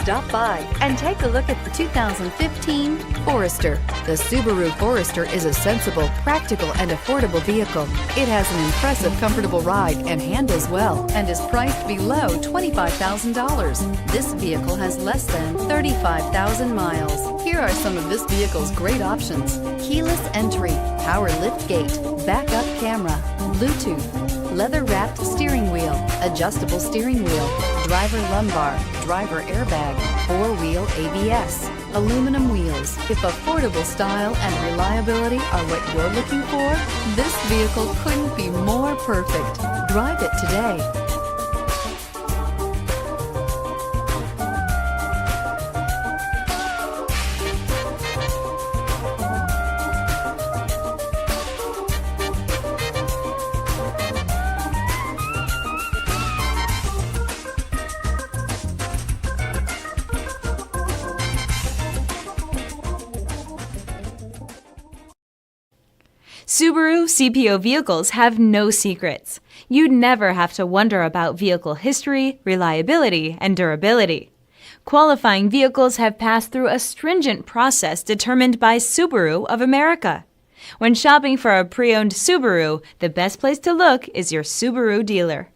Stop by and take a look at the 2015 Forester. The Subaru Forester is a sensible, practical, and affordable vehicle. It has an impressive, comfortable ride and handles well and is priced below $25,000. This vehicle has less than 35,000 miles. Here are some of this vehicle's great options: keyless entry, power lift gate, backup camera, Bluetooth, leather-wrapped steering wheel, adjustable steering wheel, driver lumbar, driver airbag, four-wheel ABS, aluminum wheels. If affordable style and reliability are what you're looking for, this vehicle couldn't be more perfect. Drive it today. Subaru CPO vehicles have no secrets. You'd never have to wonder about vehicle history, reliability, and durability. Qualifying vehicles have passed through a stringent process determined by Subaru of America. When shopping for a pre-owned Subaru, the best place to look is your Subaru dealer.